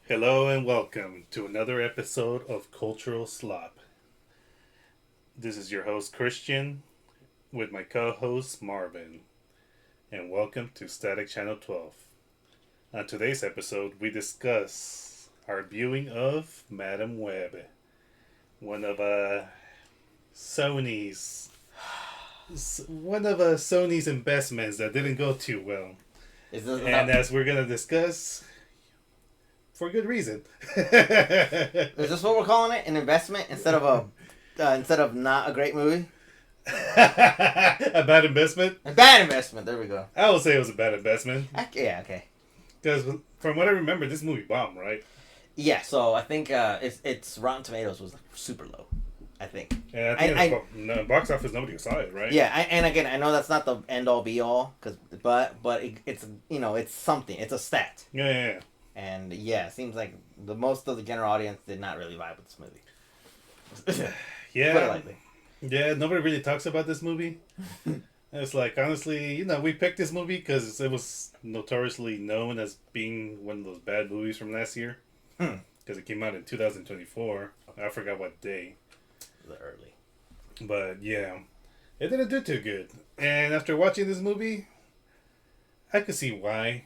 Hello and welcome to another episode of Cultural Slop. This is your host Christian with my co-host Marvin, and welcome to Static Channel 12. On today's episode, we discuss our viewing of Madam Web, one of Sony's Sony's investments that didn't go too well, and as we're gonna discuss, for good reason. Is this what we're calling it? An investment instead of not a great movie? A bad investment? A bad investment. There we go. I would say it was a bad investment. Yeah. Okay. Because from what I remember, this movie bombed, right? Yeah. So I think it's Rotten Tomatoes was like super low. I think. And I think no, box office nobody saw it, right? Yeah. And again, I know that's not the end all be all, but it's it's something. It's a stat. Yeah. And yeah, it seems like the most of the general audience did not really vibe with this movie. Yeah. Put it lightly. Yeah, nobody really talks about this movie. It's like, honestly, we picked this movie because it was notoriously known as being one of those bad movies from last year. Because it came out in 2024. I forgot what day. The early. But yeah, it didn't do too good. And after watching this movie, I could see why.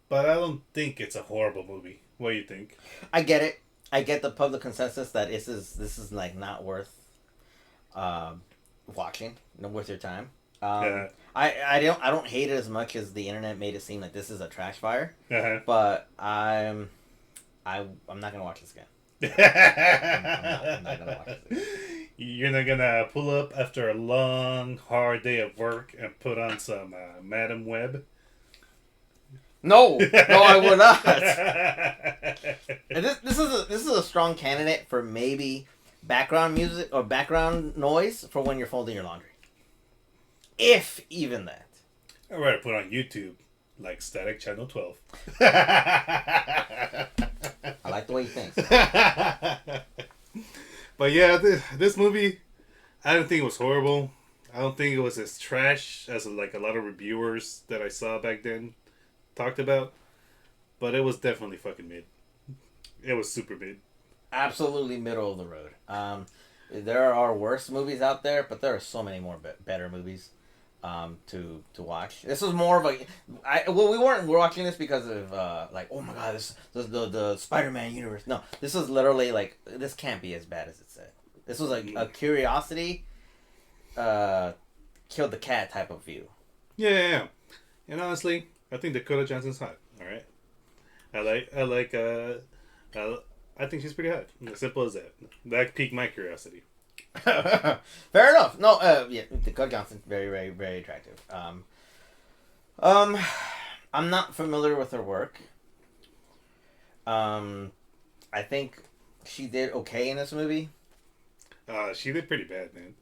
But I don't think it's a horrible movie. What do you think? I get it. I get the public consensus that this is like not worth watching, worth your time. Yeah. I don't hate it as much as the internet made it seem like this is a trash fire. Uh-huh. But I'm not gonna watch this again. I'm not gonna watch this again. You're not gonna pull up after a long, hard day of work and put on some Madam Web? No, I would not. And this is a strong candidate for maybe background music or background noise for when you're folding your laundry, if even that. I'd rather put on YouTube, like Static Channel 12. I like the way you think. But yeah, this movie, I don't think it was horrible. I don't think it was as trash as like a lot of reviewers that I saw back then talked about, but it was definitely fucking mid. It was super mid. Absolutely middle of the road. There are worse movies out there, but there are so many more better movies to watch. This was more of we weren't watching this because of like, oh my god, this the Spider-Man universe. No, this was literally like, this can't be as bad as it said. This was like a curiosity killed the cat type of view. Yeah. And honestly, I think Dakota Johnson's hot. All right, I think she's pretty hot. As simple as that. That piqued my curiosity. Fair enough. No, yeah, Dakota Johnson, very, very, very attractive. I'm not familiar with her work. I think she did okay in this movie. She did pretty bad, man.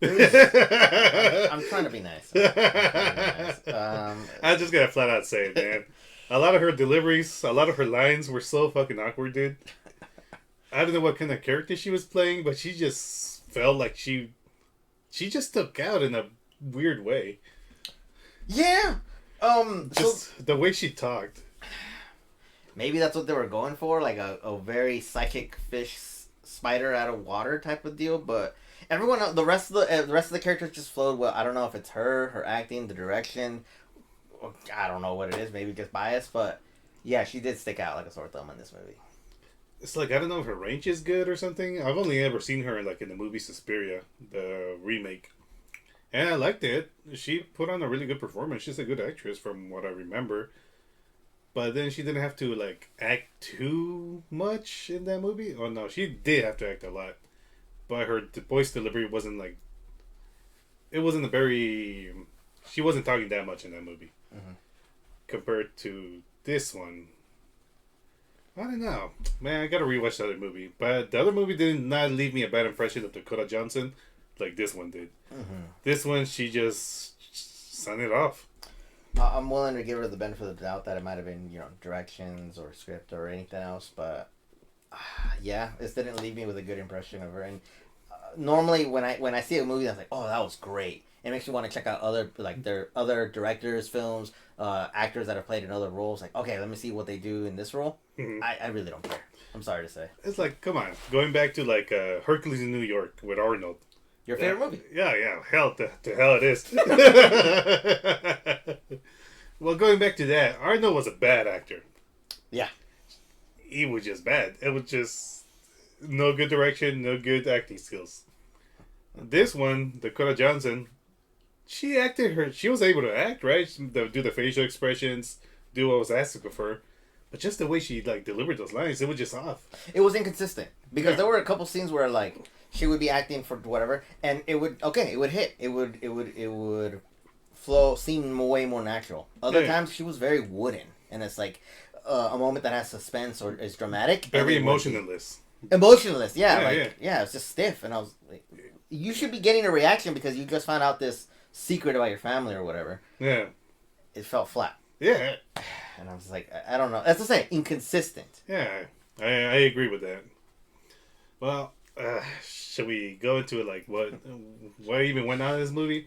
I'm trying to be nice. I just gotta flat out say it, man. A lot of her deliveries, a lot of her lines were so fucking awkward, dude. I don't know what kind of character she was playing, but she just felt like she just took out in a weird way. Yeah. Just the way she talked. Maybe that's what they were going for, like a very psychic fish spider out of water type of deal, but everyone else, the rest of the characters just flowed well. I don't know if it's her acting, the direction, I don't know what it is, maybe just bias, but yeah, she did stick out like a sore thumb in this movie. It's like, I don't know if her range is good or something. I've only ever seen her like in the movie Suspiria, the remake, and I liked it. She put on a really good performance. She's a good actress from what I remember. But then she didn't have to like act too much in that movie. Oh no, she did have to act a lot. But her voice delivery wasn't like... It wasn't a very... She wasn't talking that much in that movie. Mm-hmm. Compared to this one. I don't know. Man, I gotta rewatch the other movie. But the other movie did not leave me a bad impression of Dakota Johnson like this one did. Mm-hmm. This one, she just signed it off. I'm willing to give her the benefit of the doubt that it might have been, directions or script or anything else, but yeah, this didn't leave me with a good impression of her. And normally when I see a movie that's like, oh, that was great, it makes me want to check out their other directors' films, actors that have played in other roles. Like, okay, let me see what they do in this role. Mm-hmm. I really don't care. I'm sorry to say. It's like, come on, going back to like Hercules in New York with Arnold. Your favorite movie? Yeah. Hell, to hell it is. Well, going back to that, Arnold was a bad actor. Yeah. He was just bad. It was just no good direction, no good acting skills. This one, Dakota Johnson, she was able to act, right? Do the facial expressions, do what was asked of her. But just the way she like delivered those lines, it was just off. It was inconsistent because there were a couple scenes where like she would be acting for whatever, and it would hit. It would flow, seem way more natural. Other times she was very wooden, and it's like a moment that has suspense or is dramatic. Very emotionless. Emotionless, yeah, it's just stiff, and I was like, you should be getting a reaction because you just found out this secret about your family or whatever. Yeah. It felt flat. Yeah. And I was like, I don't know. That's the same. Inconsistent. Yeah, I agree with that. Well, should we go into it? Like, what even went on in this movie?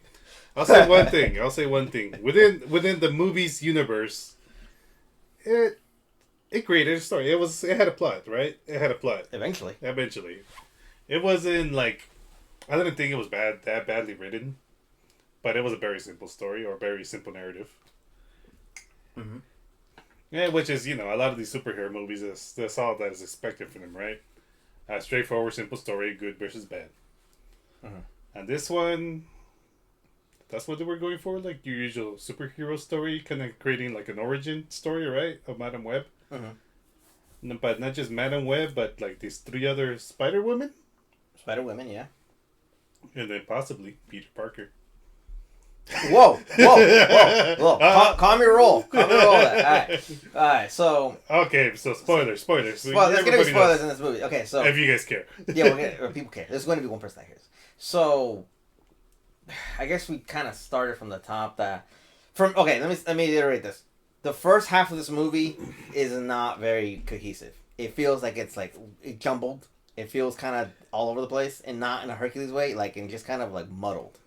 I'll say one thing. Within the movie's universe, it created a story. It had a plot, right? It had a plot. Eventually. It wasn't like, I didn't think it was that badly written, but it was a very simple story or a very simple narrative. Mm-hmm. Yeah, which is, a lot of these superhero movies, that's all that is expected from them, right? Straightforward, simple story, good versus bad. Mm-hmm. And this one, that's what they were going for, like your usual superhero story, kind of creating like an origin story, right, of Madam Web. Mm-hmm. But not just Madam Web, but like these 3 other Spider-Women. Spider-Women, yeah. And then possibly Peter Parker. Whoa. Calm your roll. That. All right, so... Okay, so spoilers. Well, there's going to be spoilers in this movie. Okay, so... If you guys care. Yeah, people care. There's going to be one person that cares. So, I guess we kind of started from the top Okay, let me iterate this. The first half of this movie is not very cohesive. It feels like it's like jumbled. It feels kind of all over the place and not in a Hercules way, like and just kind of like muddled.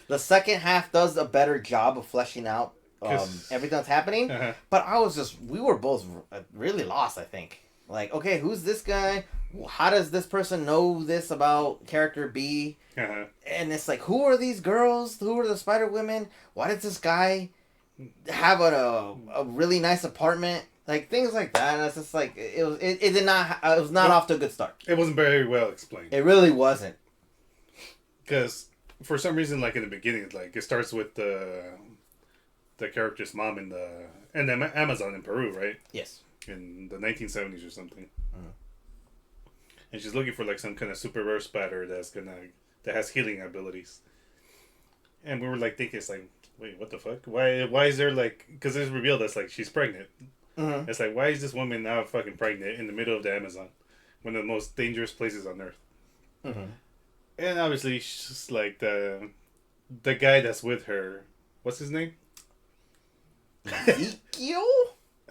The second half does a better job of fleshing out everything that's happening. Uh-huh. But we were both really lost, I think. Like, okay, who's this guy? How does this person know this about character B? Uh-huh. And it's like, who are these girls? Who are the Spider Women? Why does this guy have a really nice apartment? Like, things like that. And it's just like, it was not off to a good start. It wasn't very well explained. It really wasn't. Because... For some reason, like in the beginning, like it starts with the character's mom in the Amazon in Peru, right? Yes. In the 1970s or something. Uh-huh. And she's looking for like some kind of super rare spider that has healing abilities. And we were like thinking, it's like, wait, what the fuck? Why is there like? Because it's revealed that's like she's pregnant. Mm-hmm. It's like, why is this woman now fucking pregnant in the middle of the Amazon, one of the most dangerous places on Earth? Mm-hmm. And obviously, she's like the guy that's with her. What's his name? Ezekiel?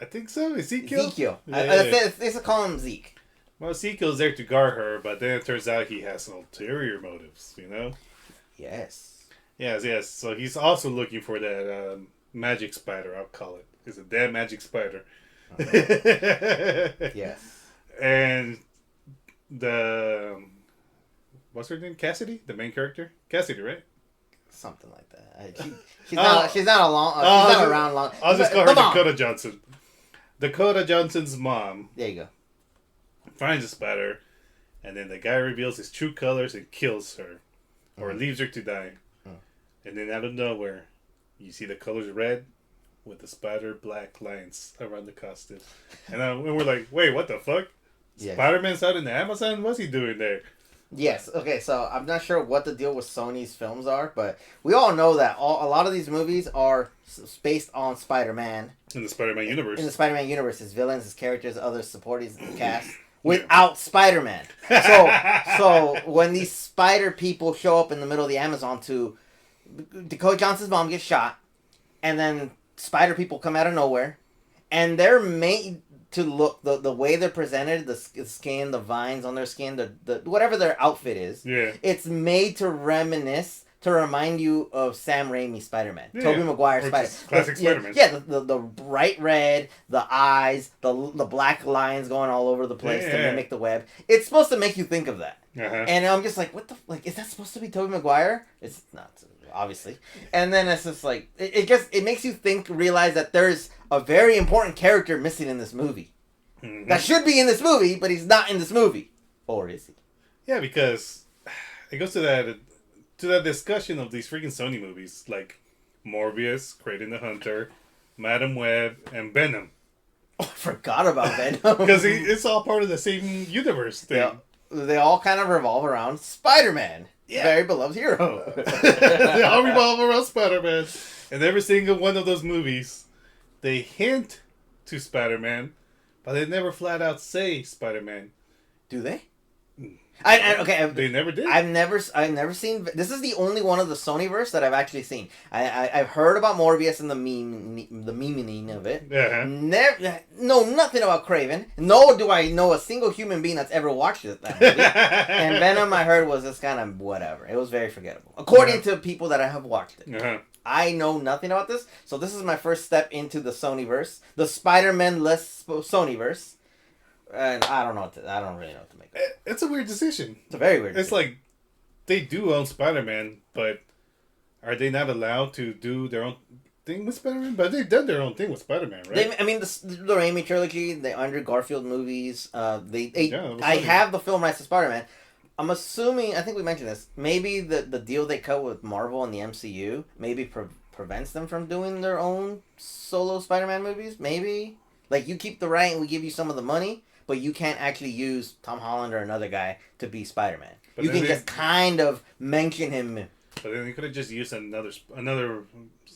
I think so. Ezekiel? Yeah. They call him Zeke. Well, Ezekiel's there to guard her, but then it turns out he has ulterior motives, Yes. Yes. So he's also looking for that magic spider, I'll call it. It's a damn magic spider. Yes. And what's her name? Cassidy? The main character? Cassidy, right? Something like that. She's not around long. I'll just call her Dakota Johnson. Dakota Johnson's mom. There you go. Finds a spider, and then the guy reveals his true colors and kills her. Or leaves her to die. And then out of nowhere, you see the colors red with the spider black lines around the costume. And we're like, wait, what the fuck? Yeah. Spider-Man's out in the Amazon? What's he doing there? Yes. Okay. So I'm not sure what the deal with Sony's films are, but we all know that a lot of these movies are based on Spider-Man. In the Spider-Man universe. In the Spider-Man universe, his villains, his characters, other supporting cast without Spider-Man. So when these spider people show up in the middle of the Amazon, Dakota Johnson's mom gets shot, and then spider people come out of nowhere, and they're made to look the way they're presented, the skin, the vines on their skin, the whatever their outfit is. Yeah. It's made to reminisce to remind you of Sam Raimi Spider-Man, Yeah, Tobey Maguire or Spider, just classic Spider-Man. Yeah, the bright red, the eyes, the black lines going all over the place to mimic the web. It's supposed to make you think of that. Uh-huh. And I'm just like, what the like? Is that supposed to be Tobey Maguire? It's not, obviously. And then it's just like it makes you realize that there's a very important character missing in this movie. Mm-hmm. That should be in this movie, but he's not in this movie, or is he? Yeah, because it goes to that discussion of these freaking Sony movies like Morbius, Kraven the Hunter, Madam Web, and Venom. Oh, I forgot about Venom. Because it's all part of the same universe thing. Yeah. They all kind of revolve around Spider-Man. Yeah. Very beloved hero. They all revolve around Spider-Man. And every single one of those movies, they hint to Spider-Man, but they never flat out say Spider-Man. Do they? They never did. I've never seen. This is the only one of the Sonyverse that I've actually seen. I've heard about Morbius and the memeing of it. Uh-huh. Know nothing about Kraven. Nor do I know a single human being that's ever watched that movie. And Venom, I heard, was just kind of whatever. It was very forgettable, according to people that I have watched it. Uh-huh. I know nothing about this, so this is my first step into the Sonyverse, the Spider-Man-less Sonyverse. And I don't really know what to make of it. It's a weird decision. It's a very weird decision. Like, they do own Spider-Man, but are they not allowed to do their own thing with Spider-Man? But they've done their own thing with Spider-Man, right? The Raimi trilogy, the Andrew Garfield movies, I have the film rights to Spider-Man. I'm assuming, I think we mentioned this, maybe the deal they cut with Marvel and the MCU maybe prevents them from doing their own solo Spider-Man movies, maybe? Like, you keep the right and we give you some of the money, but you can't actually use Tom Holland or another guy to be Spider-Man. But you can just kind of mention him. But then they could have just used another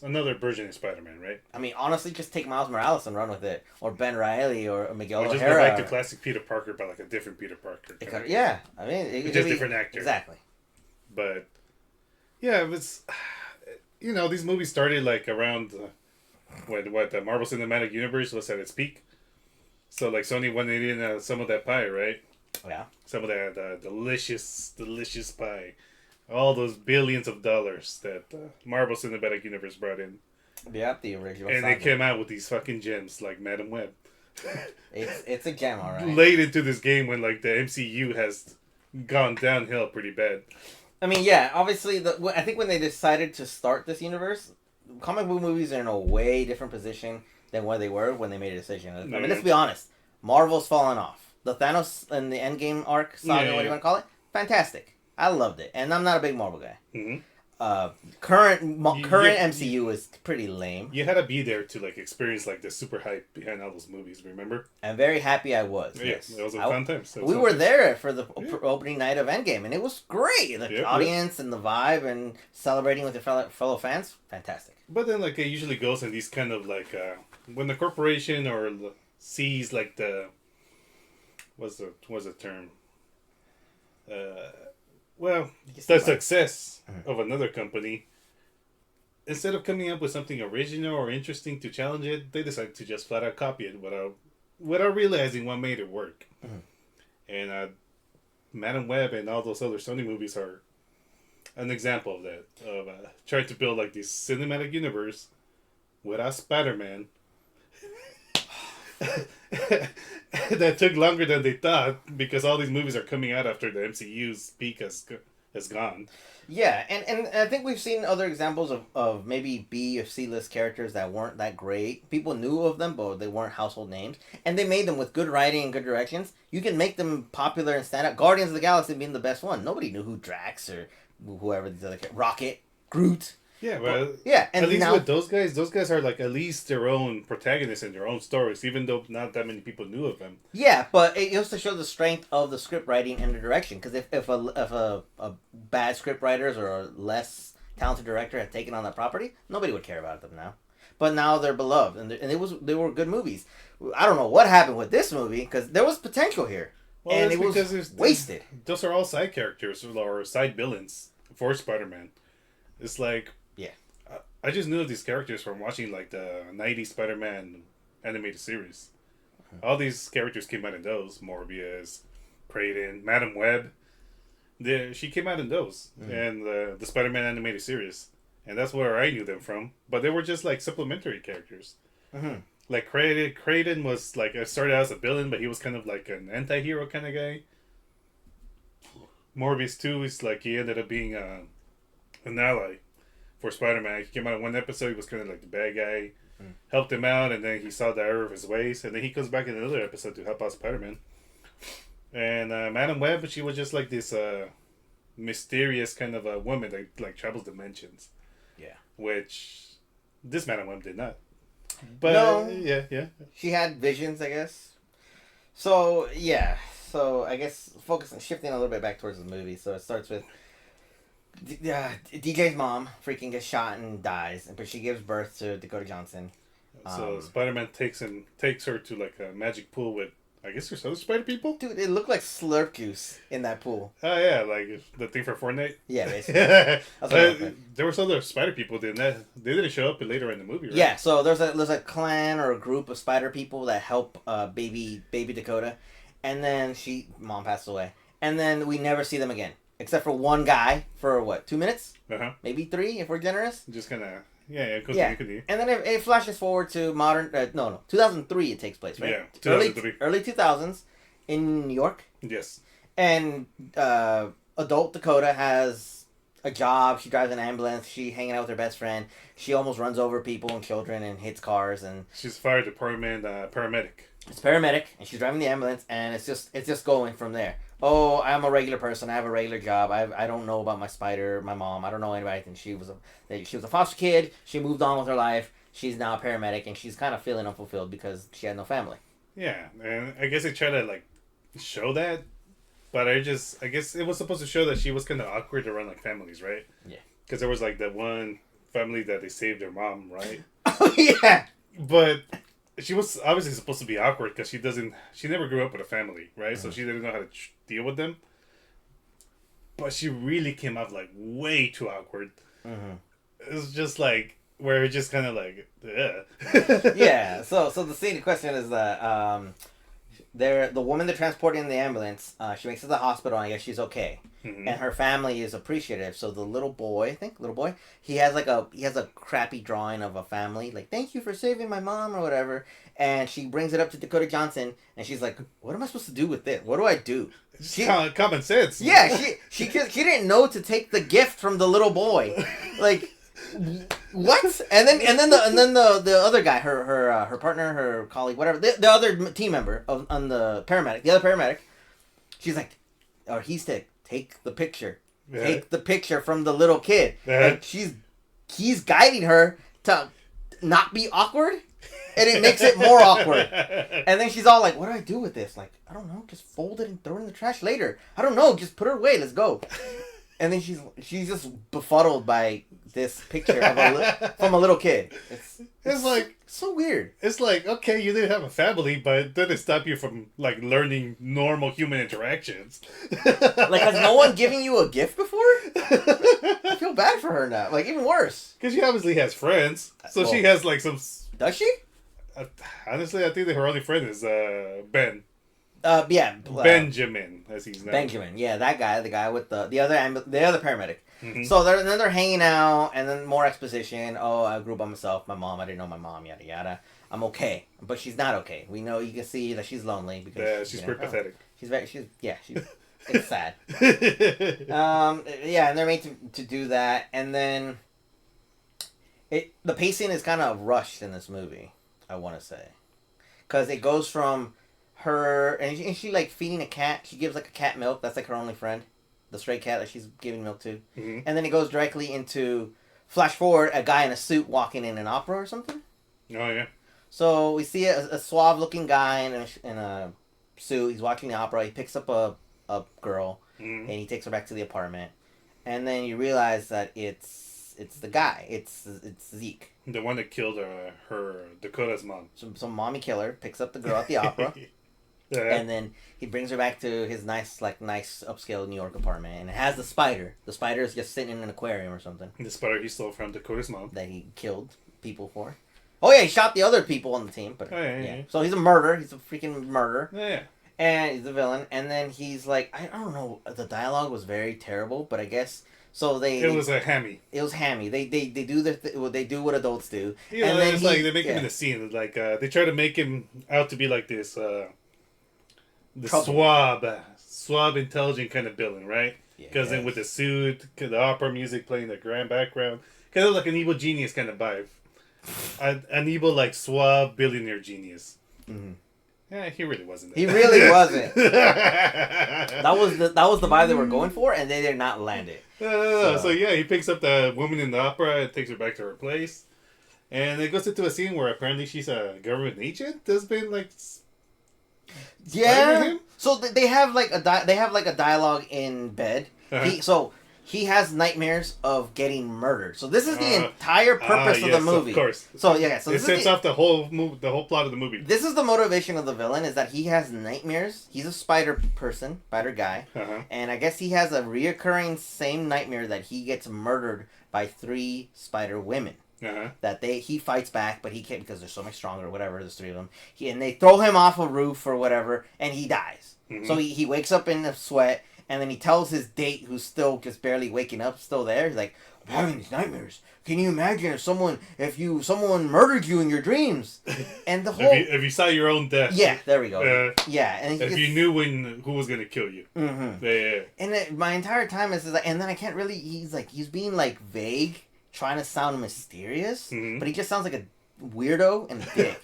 version of Spider-Man, right? I mean, honestly, just take Miles Morales and run with it, or Ben Riley, or Miguel O'Hara. Or just go back to classic Peter Parker, but like a different Peter Parker. Yeah, I mean, it just different actor. Exactly. But yeah, it's these movies started like around when the Marvel Cinematic Universe was at its peak. So, like, Sony wanted in some of that pie, right? Yeah. Some of that delicious, delicious pie. All those billions of dollars that Marvel Cinematic Universe brought in. Yeah, the original. And they came out with these fucking gems, like Madam Web. It's a gem, all right. Late into this game when, like, the MCU has gone downhill pretty bad. I mean, yeah, obviously, I think when they decided to start this universe, comic book movies are in a way different position than where they were when they made a decision. I mean, let's be honest. Marvel's fallen off. The Thanos and the Endgame arc saga, what do you want to call it? Fantastic. I loved it. And I'm not a big Marvel guy. Mm-hmm. Current MCU is pretty lame. You had to be there to like experience like the super hype behind all those movies, remember? I'm very happy I was. Yeah, yes. It was a fun time. We were there for the opening night of Endgame, and it was great. The audience and the vibe and celebrating with your fellow fans, fantastic. But then like it usually goes in these kind of like when the corporation or sees like the what's the term? The success of another company, instead of coming up with something original or interesting to challenge it, they decide to just flat out copy it without realizing what made it work. Mm-hmm. And Madam Web and all those other Sony movies are an example of that, of trying to build like this cinematic universe without Spider-Man. That took longer than they thought because all these movies are coming out after the MCU's peak has gone. Yeah, and I think we've seen other examples of maybe B or C-list characters that weren't that great. People knew of them, but they weren't household names. And they made them with good writing and good directions. You can make them popular and stand out. Guardians of the Galaxy being the best one. Nobody knew who Drax or whoever these other characters. Rocket, Groot. Yeah, but yeah, and at least with those guys are like at least their own protagonists in their own stories, even though not that many people knew of them. Yeah, but it goes to show the strength of the script writing and the direction. Because if a bad script writers or a less talented director had taken on that property, nobody would care about them now. But now they're beloved, and they were good movies. I don't know what happened with this movie because there was potential here, and it was wasted. Those are all side characters or side villains for Spider-Man. It's like. Yeah. I just knew of these characters from watching like the 90s Spider-Man animated series. All these characters came out in those. Morbius, Kraven, Madam Web. She came out in those and the Spider-Man animated series, and that's where I knew them from. But they were just like supplementary characters. Mm-hmm. Like Kraden was like started out as a villain, but he was kind of like an anti-hero kind of guy. Morbius too is like he ended up being an ally for Spider-Man. He came out in one episode, he was kind of like the bad guy, helped him out, and then he saw the error of his ways, and then he comes back in another episode to help out Spider-Man. And Madam Web, she was just like this mysterious kind of a woman that like travels dimensions. Yeah. Which this Madam Web did not. But no, yeah. She had visions, I guess. So yeah. So I guess shifting a little bit back towards the movie. So it starts with DJ's mom freaking gets shot and dies, but she gives birth to Dakota Johnson. So Spider-Man takes her to like a magic pool with, I guess there's other spider people? Dude, it looked like Slurp juice in that pool. Oh yeah, like the thing for Fortnite? Yeah, basically. There was other spider people, they didn't show up later in the movie, right? Yeah, so there's a clan or a group of spider people that help baby Dakota. And then mom passed away. And then we never see them again. Except for one guy for what, 2 minutes? Uh-huh. Maybe 3 if we're generous. Just kind of, yeah. Continue. And then it flashes forward to 2003 it takes place, right? Yeah, 2003. Early 2000s in New York. Yes. And adult Dakota has a job. She drives an ambulance. She hanging out with her best friend. She almost runs over people and children and hits cars. And she's fire department paramedic. It's paramedic, and she's driving the ambulance, and it's just going from there. Oh, I'm a regular person. I have a regular job. I don't know about my mom. I don't know anybody. And she was a foster kid. She moved on with her life. She's now a paramedic, and she's kind of feeling unfulfilled because she had no family. Yeah, and I guess they try to like show that, but I guess it was supposed to show that she was kind of awkward around like families, right? Yeah. Because there was like that one family that they saved their mom, right? Oh yeah. But she was obviously supposed to be awkward because she never grew up with a family, right? Mm-hmm. So she didn't know how to deal with them. But she really came out like way too awkward. Mm-hmm. It was just like where it just kind of like, yeah. So the scene in question is that the woman they're transporting in the ambulance, she makes it to the hospital, and I guess she's okay. Mm-hmm. And her family is appreciative. So the little boy, he has a crappy drawing of a family, like, thank you for saving my mom or whatever. And she brings it up to Dakota Johnson, and she's like, what am I supposed to do with this? What do I do? Common sense. Yeah, she didn't know to take the gift from the little boy. Like, what? And then the other guy, her partner, her colleague, whatever, the other team member on the other paramedic, she's like, or he's to take the picture. Yeah. Take the picture from the little kid. Yeah. And he's guiding her to not be awkward, and it makes it more awkward. And then she's all like, what do I do with this? Like, I don't know, just fold it and throw it in the trash later. I don't know, just put her away, let's go. And then she's just befuddled by this picture from a little kid. It's like so weird. It's like, okay, you didn't have a family, but it didn't stop you from like learning normal human interactions. Like, has no one given you a gift before? I feel bad for her now. Like, even worse. Because she obviously has friends, so she has like some. Does she? Honestly, I think that her only friend is Ben. Benjamin, as he's known. Benjamin, yeah, that guy, the guy with the other paramedic. Mm-hmm. So they're hanging out, and then more exposition. Oh, I grew up by myself. My mom, I didn't know my mom. Yada yada. I'm okay, but she's not okay. We know, you can see that she's lonely because she's pretty pathetic. It's sad. And they're made to do that, and then the pacing is kind of rushed in this movie. I want to say, because it goes from her and she like feeding a cat. She gives like a cat milk. That's like her only friend, the stray cat that she's giving milk to. Mm-hmm. And then it goes directly into flash forward, a guy in a suit walking in an opera or something. Oh yeah. So we see a suave looking guy in a suit. He's watching the opera. He picks up a girl, and he takes her back to the apartment. And then you realize that it's the guy. It's Zeke. The one that killed her Dakota's mom. Some mommy killer picks up the girl at the opera. Yeah. And then he brings her back to his nice upscale New York apartment, and it has the spider. The spider is just sitting in an aquarium or something. The spider he stole from Dakota's mom. That he killed people for. Oh yeah, he shot the other people on the team, but yeah. So he's a murderer. He's a freaking murderer. Yeah. And he's the villain, and then he's like, I don't know, the dialogue was very terrible, but I guess so It was a hammy. it was hammy. They do they do what adults do, You and know, then it's like they make him in the scene. Like they try to make him out to be like this, the suave, intelligent kind of villain, right? Because then with the suit, the opera music playing the grand background, kind of like an evil genius kind of vibe. An evil, like, suave billionaire genius. Mm-hmm. Yeah, he really wasn't. He really wasn't. That was the vibe they were going for, and they did not land it. So yeah, he picks up the woman in the opera and takes her back to her place, and it goes into a scene where apparently she's a government agent that's been like. Yeah. So they have like a dialogue in bed. He has nightmares of getting murdered. So this is the entire purpose of the movie. Of course. So yeah, so it sets off the whole plot of the movie. This is the motivation of the villain, is that he has nightmares. He's a spider guy, and I guess he has a reoccurring same nightmare that he gets murdered by 3 spider women. That he fights back, but he can't because they're so much stronger or whatever. There's 3 of them. And they throw him off a roof or whatever, and he dies. Mm-hmm. So he wakes up in a sweat. And then he tells his date, who's still just barely waking up, still there. He's like, "I'm having these nightmares. Can you imagine if someone murdered you in your dreams?" And the whole if you saw your own death. Yeah, there we go. Yeah, and if you knew who was gonna kill you. Mm-hmm. Yeah. And my entire time is like, and then I can't really. He's being like vague, trying to sound mysterious, but he just sounds like a weirdo and a dick.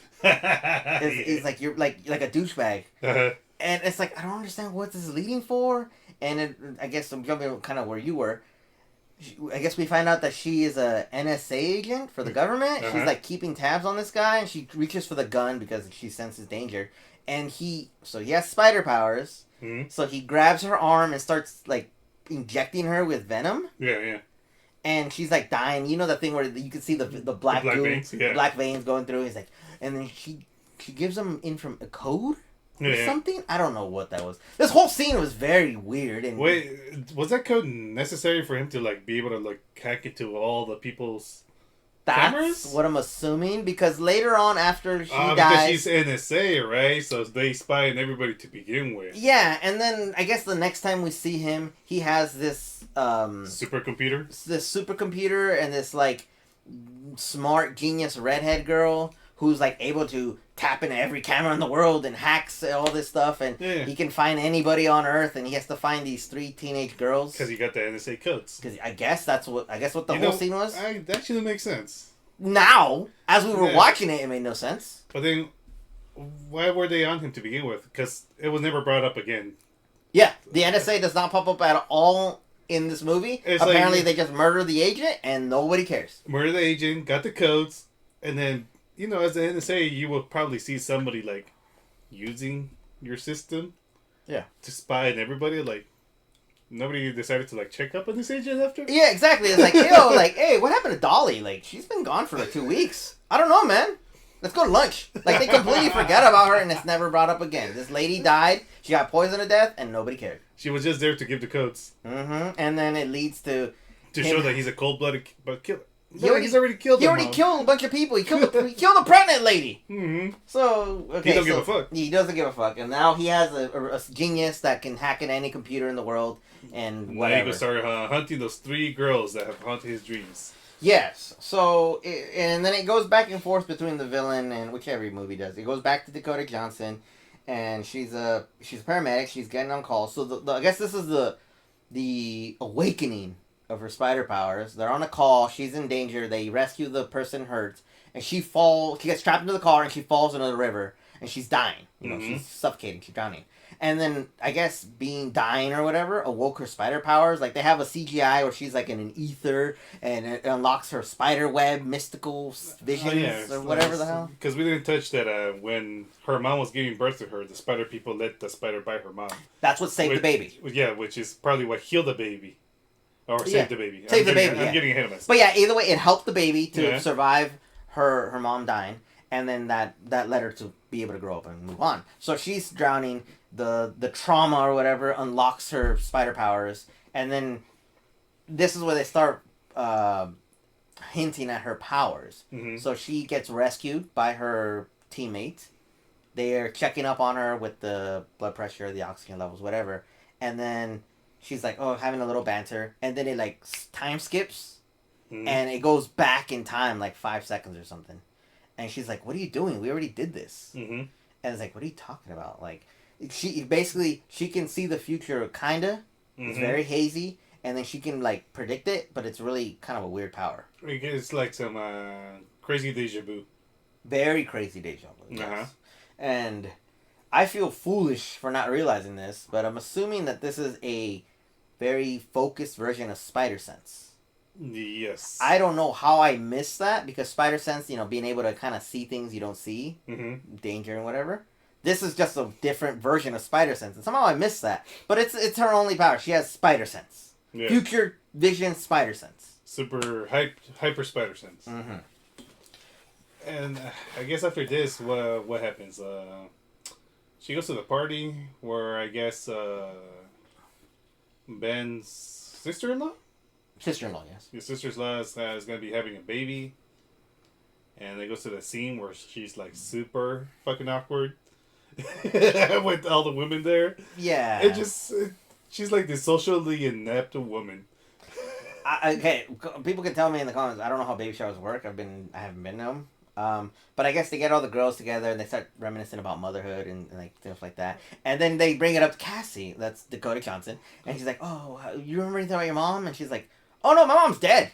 He's like, you're like a douchebag, and it's like, I don't understand what this is leading for. And I guess I'm jumping kind of where you were. I guess we find out that she is a NSA agent for the government. She's like keeping tabs on this guy, and she reaches for the gun because she senses danger. And he has spider powers. Mm-hmm. So he grabs her arm and starts like injecting her with venom. Yeah. And she's like dying. You know that thing where you can see the black goo, veins, yeah. Black veins going through. He's like, and then she gives him in from a code. Or something? I don't know what that was. This whole scene was very weird. And wait, was that code necessary for him to like be able to like hack into all the people's cameras? That's what I'm assuming, because later on after she dies, because she's NSA, right? So they spy on everybody to begin with. Yeah, and then I guess the next time we see him, he has this supercomputer. This supercomputer and this like smart genius redhead girl who's like able to tap into every camera in the world and hacks all this stuff, and he can find anybody on Earth, and he has to find these 3 teenage girls because he got the NSA codes. Because I guess what the whole scene was. That shouldn't make sense. Now, as we were watching it made no sense. But then, why were they on him to begin with? Because it was never brought up again. Yeah, the NSA does not pop up at all in this movie. Apparently, they just murder the agent, and nobody cares. Murder the agent, got the codes, and then. You know, as the NSA, you will probably see somebody, like, using your system to spy on everybody. Like, nobody decided to, like, check up on this agent after? Yeah, exactly. It's like, yo, like, hey, what happened to Dolly? Like, she's been gone for, like, 2 weeks. I don't know, man. Let's go to lunch. Like, they completely forget about her, and it's never brought up again. This lady died, she got poisoned to death, and nobody cared. She was just there to give the codes. Mm-hmm. And then it leads to show that he's a cold-blooded killer. He's already killed. He already killed a bunch of people. He killed a pregnant lady. Mm-hmm. So he don't give a fuck. He doesn't give a fuck, and now he has a genius that can hack into any computer in the world and whatever. Now he can start hunting those 3 girls that have haunted his dreams. Yes. So and then it goes back and forth between the villain and which every movie does. It goes back to Dakota Johnson, and she's a paramedic. She's getting on call. So I guess this is the awakening of her spider powers. They're on a call. She's in danger. They rescue the person hurt, and she gets trapped into the car, and she falls into the river, and she's dying. You know, she's suffocating. She's drowning. And then I guess dying or whatever awoke her spider powers. Like they have a CGI where she's like in an ether, and it unlocks her spider web mystical visions or whatever the hell. Because we didn't touch that when her mom was giving birth to her, the spider people let the spider bite her mom. That's what saved the baby. Yeah, which is probably what healed the baby. Or save the baby. I'm getting ahead of myself. But yeah, either way, it helped the baby to survive her mom dying, and then that led her to be able to grow up and move on. So she's drowning. The trauma or whatever unlocks her spider powers, and then this is where they start hinting at her powers. Mm-hmm. So she gets rescued by her teammate, they're checking up on her with the blood pressure, the oxygen levels, whatever, and then she's like, oh, having a little banter, and then it like time skips, and it goes back in time like 5 seconds or something, and she's like, what are you doing? We already did this. And it's like, what are you talking about? Like, she can see the future, kinda. It's very hazy, and then she can like predict it, but it's really kind of a weird power. It's like some crazy deja vu. Very crazy deja vu. Yes. And I feel foolish for not realizing this, but I'm assuming that this is a very focused version of Spider Sense. Yes. I don't know how I missed that, because Spider Sense, being able to kind of see things you don't see, danger and whatever. This is just a different version of Spider Sense, and somehow I missed that. But it's her only power. She has Spider Sense. Yeah. Future Vision Spider Sense. Super hyper Spider Sense. And I guess after this, what happens? She goes to the party where I guess Ben's sister-in-law? Sister-in-law, yes. Your sister-in-law is going to be having a baby. And they go to the scene where she's like super fucking awkward. With all the women there. Yeah. She's like this socially inept woman. Okay, people can tell me in the comments. I don't know how baby showers work. I haven't been to them. But I guess they get all the girls together and they start reminiscing about motherhood and like stuff like that. And then they bring it up to Cassie. That's Dakota Johnson. And she's like, oh, you remember anything about your mom? And she's like, oh no, my mom's dead.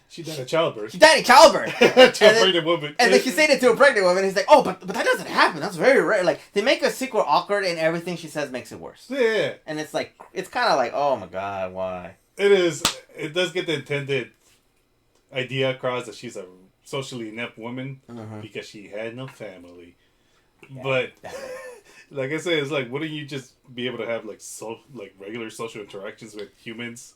She died of childbirth. To a pregnant woman. And then she's saying it to a pregnant woman. And he's like, oh, but that doesn't happen. That's very rare. Like, they make a sequel awkward and everything she says makes it worse. Yeah. And it's like, it's kind of like, oh my God, why? It is. It does get the intended idea across that she's a socially inept woman because she had no family. Yeah, but like I said, it's like, wouldn't you just be able to have like regular social interactions with humans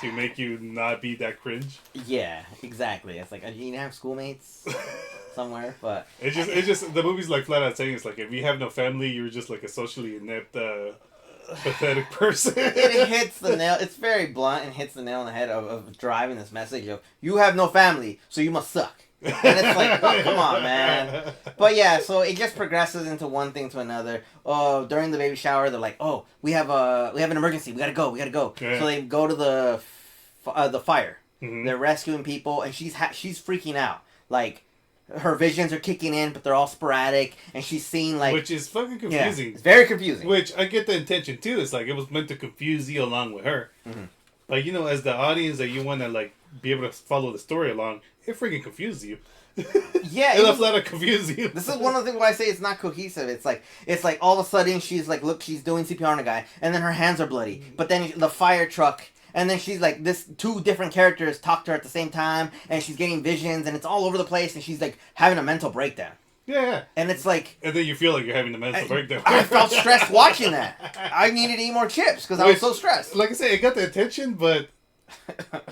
to make you not be that cringe? Yeah, exactly. It's like, you need to have schoolmates somewhere, but it's just the movie's like flat out saying it's like, if you have no family, you're just like a socially inept pathetic person. It hits the nail. It's very blunt and hits the nail on the head of driving this message of, you have no family, so you must suck. And it's like, oh, come on, man. But yeah, so it just progresses into one thing to another. Oh, during the baby shower, they're like, oh, we have an emergency. We gotta go. Yeah. So they go to the fire. They're rescuing people, and she's freaking out. Like, her visions are kicking in, but they're all sporadic, and she's seeing like... Which is fucking confusing. Yeah, it's very confusing. Which, I get the intention, too. It's like, it was meant to confuse you along with her. But, as the audience that you want to, like, be able to follow the story along, it freaking confuses you. Yeah. It'll flat out confuse you. This is one of the things why I say it's not cohesive. It's like all of a sudden she's like, look, she's doing CPR on a guy, and then her hands are bloody. But then the fire truck... And then she's like, two different characters talk to her at the same time, and she's getting visions, and it's all over the place, and she's like having a mental breakdown. Yeah. And it's like... And then you feel like you're having a mental breakdown. I felt stressed watching that. I needed to eat more chips because I was so stressed. Like I said, it got the attention, but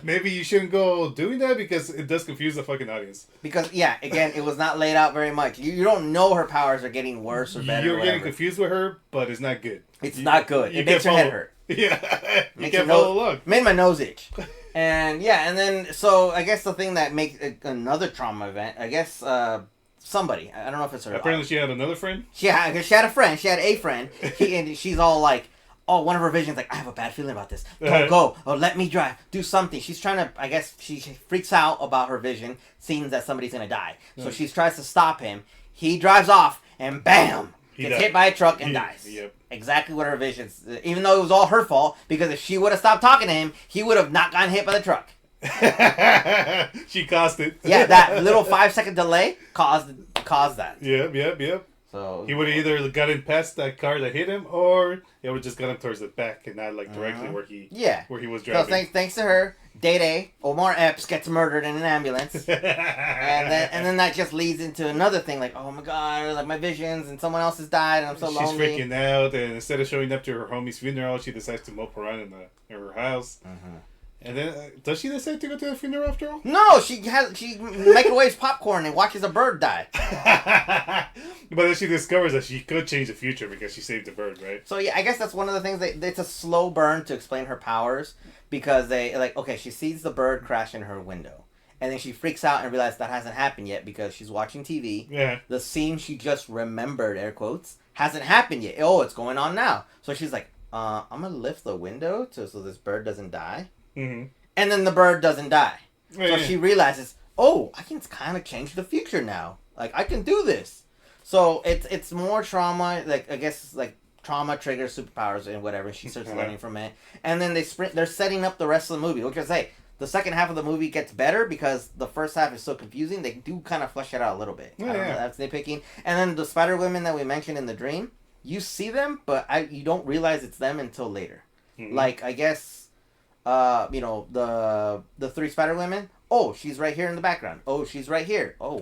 maybe you shouldn't go doing that because it does confuse the fucking audience. Because, yeah, again, it was not laid out very much. You don't know her powers are getting worse or better. You're getting confused with her, but it's not good. It's not good. It makes your head hurt. Yeah, you can't follow along. Made my nose itch. And yeah, and then, so I guess the thing that makes another trauma event, I guess somebody, I don't know if it's her. Apparently she had another friend? She had a friend. And she's all like, oh, one of her visions, like, I have a bad feeling about this. Don't go. Oh, let me drive. Do something. She's trying to, I guess, she freaks out about her vision, seeing that somebody's going to die. So she tries to stop him. He drives off, and bam! Gets hit by a truck and dies. Yep. Exactly what her visions... Even though it was all her fault, because if she would have stopped talking to him, he would have not gotten hit by the truck. She caused it. Yeah, that little 5-second delay caused that. Yep. So he would have either gotten past that car that hit him, or it would have just got him towards the back and not like directly where he was driving. So thanks to her, Day Omar Epps gets murdered in an ambulance, and then that just leads into another thing, like, oh my God, like my visions, and someone else has died, and I'm so lonely. She's freaking out, and instead of showing up to her homie's funeral, she decides to mope around in her house. And then, does she decide to go to the funeral after all? No, she microwaves popcorn and watches a bird die. But then she discovers that she could change the future because she saved the bird, right? So yeah, I guess that's one of the things it's a slow burn to explain her powers, because they like, okay, she sees the bird crash in her window, and then she freaks out and realizes that hasn't happened yet because she's watching TV. Yeah. The scene she just remembered, air quotes, hasn't happened yet. Oh, it's going on now. So she's like, I'm gonna lift the window so this bird doesn't die. Mm-hmm. And then the bird doesn't die. Yeah, So she realizes, oh, I can kind of change the future now. Like, I can do this. So it's more trauma. Like, I guess, like, trauma triggers superpowers and whatever. She starts learning from it. And then they're setting up the rest of the movie. Which I say, the second half of the movie gets better because the first half is so confusing. They do kind of flesh it out a little bit. I don't know, that's nitpicking. And then the Spider Women that we mentioned in the dream, you see them, but you don't realize it's them until later. Mm-hmm. Like, I guess, the 3 Spider Women. Oh, she's right here in the background. Oh, she's right here. Oh,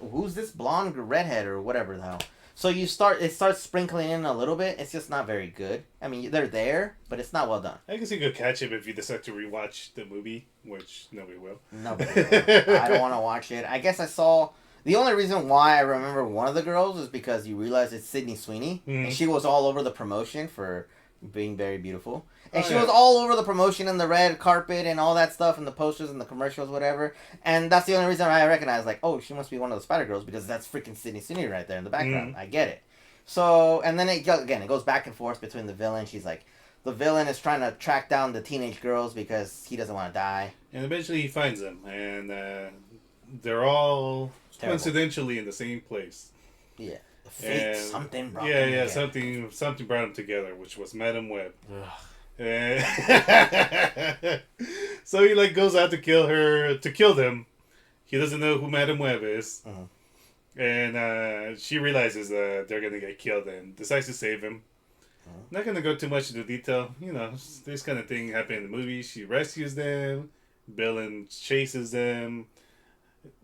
who's this blonde redhead or whatever the hell? So it starts sprinkling in a little bit. It's just not very good. I mean, they're there, but it's not well done. I guess you could catch it if you decide to rewatch the movie, which nobody will. Nobody will. I don't want to watch it. I guess I saw... The only reason why I remember one of the girls is because you realize it's Sydney Sweeney. Mm-hmm. And she was all over the promotion for being very beautiful. And she was all over the promotion and the red carpet and all that stuff and the posters and the commercials, whatever. And that's the only reason I recognize, like, oh, she must be one of the Spider Girls because that's freaking Sydney Sweeney right there in the background. Mm. I get it. So, and then it goes back and forth between the villain. She's like, the villain is trying to track down the teenage girls because he doesn't want to die. And eventually he finds them. And they're all coincidentally in the same place. Yeah. The fate, something brought them together. Something brought them together, which was Madam Web. So he like goes out to kill them. He doesn't know who Madam Web is. Uh-huh. And she realizes that they're gonna get killed and decides to save him. Uh-huh. Not gonna go too much into detail. You know, this kind of thing happened in the movie. She rescues them. Villain chases them.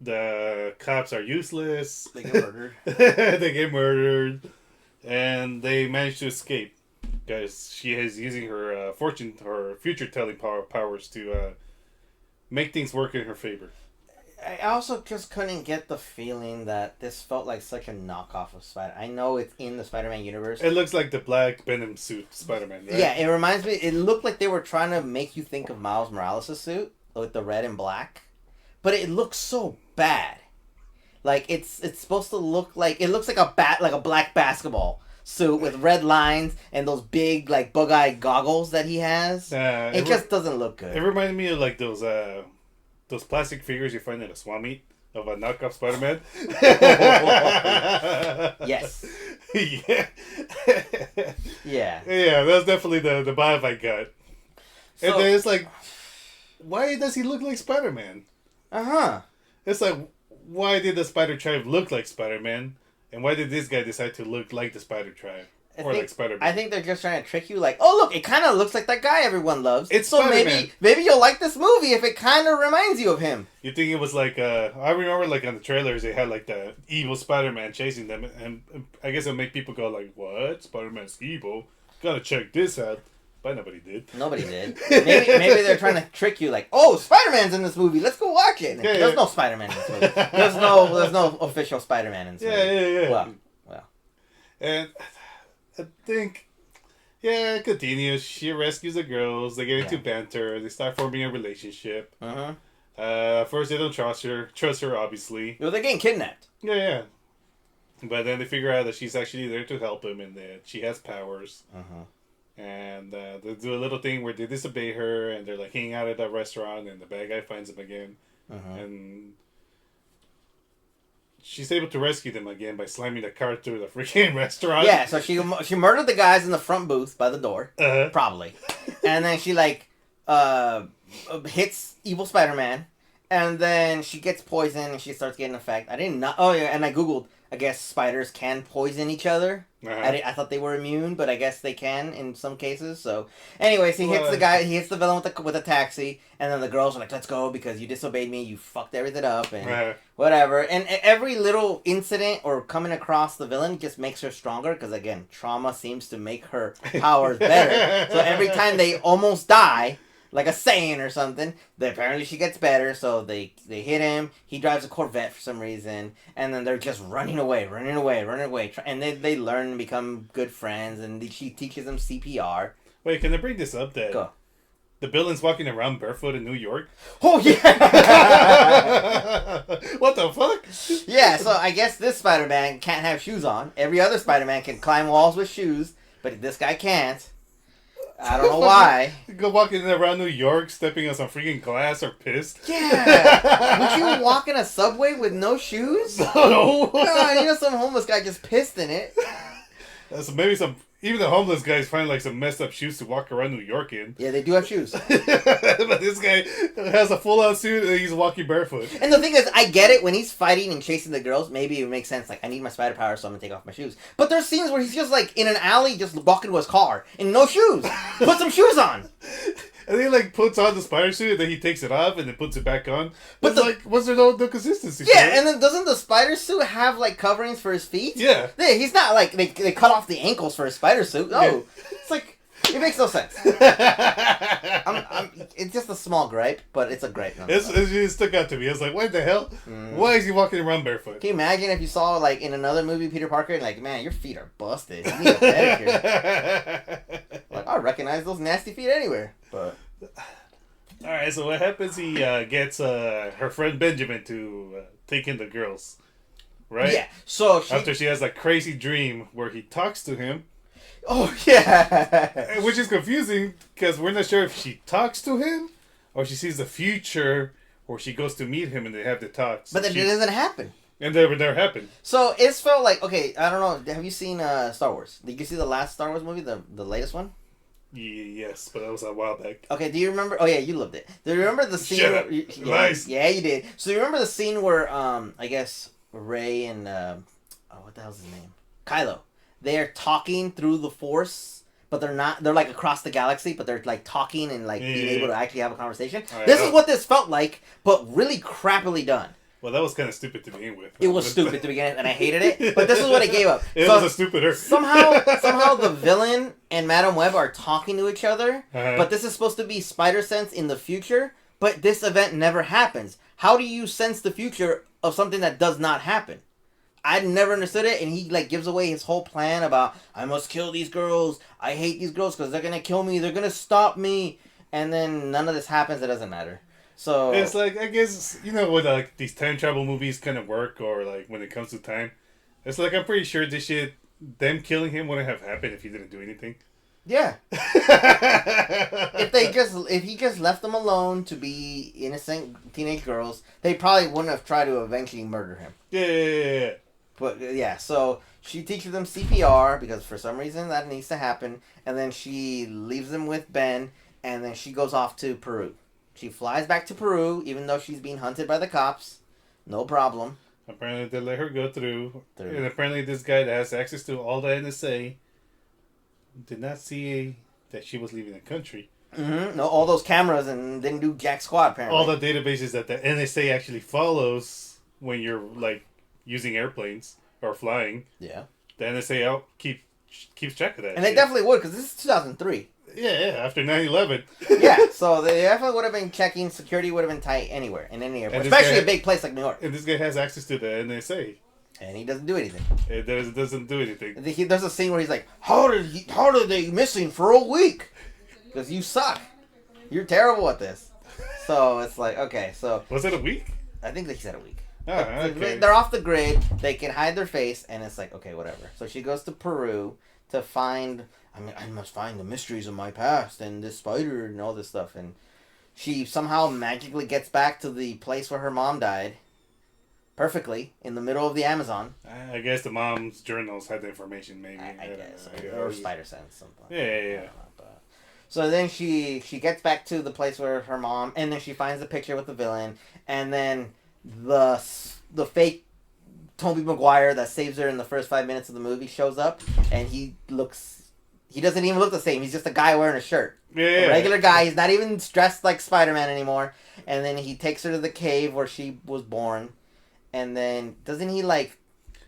The cops are useless. They get murdered. They get murdered. And they manage to escape. Because she is using her her future-telling powers to make things work in her favor. I also just couldn't get the feeling that this felt like such a knockoff of Spider. I know it's in the Spider-Man universe. It looks like the black Venom suit Spider-Man, right? Yeah, it reminds me... It looked like they were trying to make you think of Miles Morales' suit with the red and black. But it looks so bad. Like, it's supposed to look like... It looks like a black basketball suit with red lines and those big, like, bug-eye goggles that he has. It just doesn't look good. It reminded me of, like, those plastic figures you find at a swap meet of a knockoff Spider-Man. Yes. Yeah. Yeah. Yeah, that's definitely the vibe I got. So, and then it's like, why does he look like Spider-Man? Uh-huh. It's like, why did the Spider Tribe look like Spider-Man? And why did this guy decide to look like the Spider Tribe? Like Spider-Man? I think they're just trying to trick you. Like, oh, look, it kind of looks like that guy everyone loves. It's so Spider-Man. maybe you'll like this movie if it kind of reminds you of him. You think it was like, I remember like on the trailers, they had like the evil Spider-Man chasing them. And I guess it'll make people go like, what? Spider-Man's evil? Gotta check this out. But nobody did. Nobody did. Maybe they're trying to trick you, like, oh, Spider-Man's in this movie. Let's go watch it. There's no Spider-Man in this movie. There's no official Spider-Man in this movie. Yeah. Well. And I think, it continues. She rescues the girls. They get into banter. They start forming a relationship. Uh-huh. First, they don't trust her, obviously. Well, they're getting kidnapped. Yeah. But then they figure out that she's actually there to help him and that she has powers. Uh-huh. And they do a little thing where they disobey her and they're like hanging out at that restaurant and the bad guy finds them again. Uh-huh. And she's able to rescue them again by slamming the car through the freaking restaurant. Yeah, so she murdered the guys in the front booth by the door. Uh-huh. Probably. And then she hits evil Spider-Man. And then she gets poisoned and she starts getting infected. I didn't know. Oh, yeah, and I Googled. I guess spiders can poison each other. Uh-huh. I thought they were immune, but I guess they can in some cases. So, anyways, he hits the guy. He hits the villain with a taxi, and then the girls are like, "Let's go because you disobeyed me. You fucked everything up and whatever." And every little incident or coming across the villain just makes her stronger because again, trauma seems to make her powers better. So every time they almost die, like a Saiyan or something, apparently she gets better, so they hit him, he drives a Corvette for some reason, and then they're just running away, and they learn and become good friends, and she teaches them CPR. Wait, can I bring this up then? Go. The villain's walking around barefoot in New York. Oh yeah. What the fuck? Yeah, so I guess this Spider-Man can't have shoes on. Every other Spider-Man can climb walls with shoes, but this guy can't. I don't know why. Go walking around New York, stepping on some freaking glass or pissed. Yeah. Would you walk in a subway with no shoes? No. God, you know some homeless guy just pissed in it. So maybe even the homeless guys find like some messed up shoes to walk around New York in. Yeah, they do have shoes. But this guy has a full-on suit and he's walking barefoot. And the thing is, I get it when he's fighting and chasing the girls. Maybe it makes sense. Like, I need my spider power, so I'm gonna take off my shoes. But there's scenes where he's just like in an alley, just walking to his car in no shoes. Put some shoes on. And then he like puts on the spider suit and then he takes it off and then puts it back on. But like, what's there no consistency? Yeah, and then doesn't the spider suit have like coverings for his feet? Yeah. Yeah, he's not like they cut off the ankles for his spider suit. No, Yeah. It's like it makes no sense. It's just a small gripe, but it's a gripe. It stuck out to me. I was like, what the hell? Why is he walking around barefoot? Can you imagine if you saw like in another movie Peter Parker and like, man, your feet are busted. You need a pedicure. Like, I recognize those nasty feet anywhere. But all right, so what happens? He gets her friend Benjamin to take in the girls, right? Yeah. So after she has a crazy dream where he talks to him. Oh yeah. Which is confusing because we're not sure if she talks to him or she sees the future or she goes to meet him and they have the talks. But then it doesn't happen. And that never happened. So it's felt like, okay, I don't know. Have you seen Star Wars? Did you see the last Star Wars movie, the latest one? Yes, but that was a while back. Okay, do you remember? Oh yeah, you loved it. Do you remember the scene? Shut up. Nice. Yeah, you did. So you remember the scene where I guess Rey and what the hell's his name? Kylo. They're talking through the Force, but they're not. They're like across the galaxy, but they're like talking and like being able to actually have a conversation. Right, this is what this felt like, but really crappily done. Well, that was kind of stupid to begin with. It was stupid to begin with, and I hated it. But this is what it gave up. It was a stupider. Somehow the villain and Madam Web are talking to each other, but this is supposed to be Spider Sense in the future, but this event never happens. How do you sense the future of something that does not happen? I never understood it, and he like gives away his whole plan about, I must kill these girls, I hate these girls because they're going to kill me, they're going to stop me, and then none of this happens, it doesn't matter. So it's like, I guess, you know, with like these time travel movies kind of work, or like when it comes to time, it's like I'm pretty sure this shit, them killing him wouldn't have happened if he didn't do anything. Yeah. if he just left them alone to be innocent teenage girls, they probably wouldn't have tried to eventually murder him. Yeah. But yeah, so she teaches them CPR because for some reason that needs to happen, and then she leaves them with Ben, and then she goes off to Peru. She flies back to Peru, even though she's being hunted by the cops. No problem. Apparently they let her go through. And apparently this guy that has access to all the NSA did not see that she was leaving the country. Mm-hmm. No, all those cameras and didn't do jack squat, apparently. All the databases that the NSA actually follows when you're, like, using airplanes or flying. Yeah. The NSA keeps track of that. And they definitely would, because this is 2003. Yeah, after 9/11. Yeah, so they definitely would have been checking. Security would have been tight anywhere, in any airport. Especially a big place like New York. And this guy has access to the NSA. And he doesn't do anything. It doesn't do anything. There's a scene where he's like, how are they missing for a week? Because you suck. You're terrible at this. So it's like, okay, so... Was it a week? I think they said a week. Oh, okay. They're off the grid. They can hide their face, and it's like, okay, whatever. So she goes to Peru to find... I must find the mysteries of my past and this spider and all this stuff. And she somehow magically gets back to the place where her mom died. Perfectly. In the middle of the Amazon. I guess the mom's journals had the information, maybe. I guess. Or Spider Sense. Something. Yeah. So then she gets back to the place where her mom... And then she finds the picture with the villain. And then the fake Tobey Maguire that saves her in the first 5 minutes of the movie shows up. And he doesn't even look the same. He's just a guy wearing a shirt. Yeah. A regular guy. He's not even dressed like Spider-Man anymore. And then he takes her to the cave where she was born. And then, doesn't he like...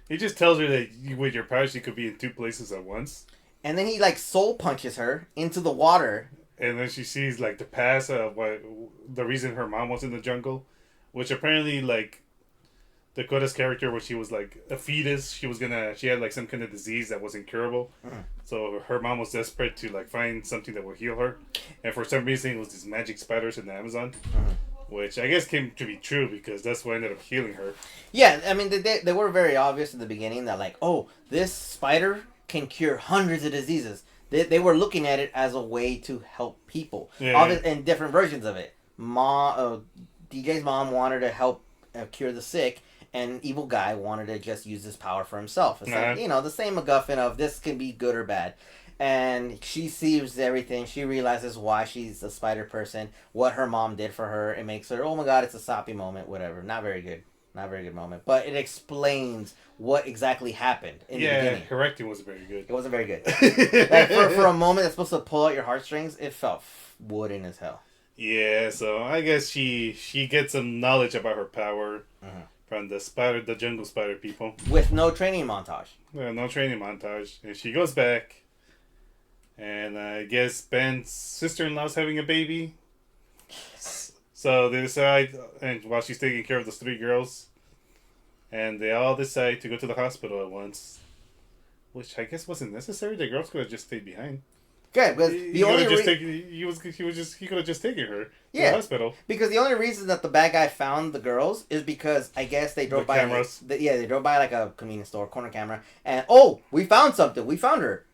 He just tells her that with your powers you could be in two places at once. And then he like soul punches her into the water. And then she sees like the past of the reason her mom was in the jungle. Which apparently like... Dakota's character, where she was like a fetus. She had like some kind of disease that was incurable. So her mom was desperate to like find something that would heal her, and for some reason it was these magic spiders in the Amazon, which I guess came to be true because that's what ended up healing her. Yeah, I mean they were very obvious in the beginning that like, oh, this spider can cure hundreds of diseases. They were looking at it as a way to help people, and different versions of it. DJ's mom wanted to help cure the sick. And evil guy wanted to just use this power for himself. It's like, the same MacGuffin of this can be good or bad. And she sees everything. She realizes why she's a spider person, what her mom did for her. It makes her, oh my god, it's a soppy moment, whatever. Not very good. Not a very good moment. But it explains what exactly happened in the beginning. Her acting wasn't very good. It wasn't very good. Like, for a moment that's supposed to pull out your heartstrings, it felt wooden as hell. Yeah, so I guess she gets some knowledge about her power. From the jungle spider people. With no training montage. Yeah, no training montage. And she goes back. And I guess Ben's sister-in-law's having a baby. So they decide, and while she's taking care of those 3 girls, and they all decide to go to the hospital at once. Which I guess wasn't necessary. The girls could have just stayed behind. Good, because he could have just taken her to the hospital. Because the only reason that the bad guy found the girls is because I guess they drove by cameras. They drove by like a convenience store, corner camera, and we found something. We found her.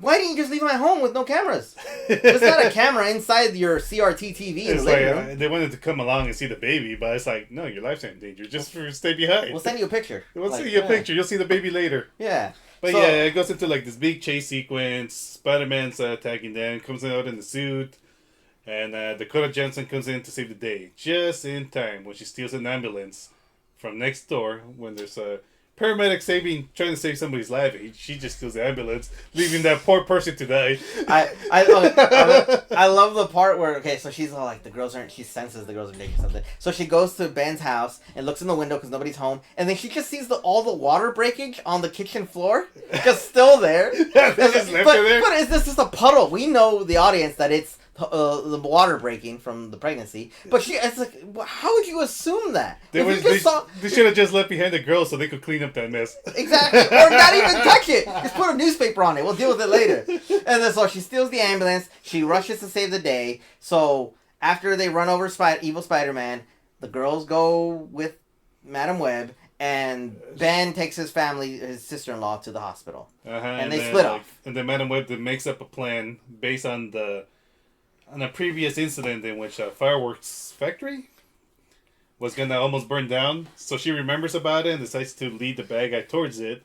Why didn't you just leave them at home with no cameras? There's not a camera inside your CRT TV in the living room. They wanted to come along and see the baby, but it's like, no, your life's in danger. Just stay behind. We'll send you a picture. Send you a picture. You'll see the baby later. Yeah. But it goes into like this big chase sequence. Spider-Man's attacking them, comes out in the suit, and Dakota Johnson comes in to save the day. Just in time when she steals an ambulance from next door when there's a paramedic trying to save somebody's life. She just steals the ambulance, leaving that poor person to die. I love the part where, so she's all like, she senses the girls are taking something. So she goes to Ben's house and looks in the window because nobody's home. And then she just sees all the water breakage on the kitchen floor. Just still there. But is this just a puddle? We know, the audience, that it's the water breaking from the pregnancy, but it's like, how would you assume that? They should have just left behind the girls so they could clean up that mess. Exactly, or not even touch it. Just put a newspaper on it. We'll deal with it later. And then so she steals the ambulance. She rushes to save the day. So after they run over evil Spider-Man, the girls go with Madam Web. And Ben takes his sister-in-law, to the hospital, and they split off. And then Madam Web makes up a plan based on a previous incident in which a fireworks factory was gonna almost burn down. So she remembers about it and decides to lead the bad guy towards it.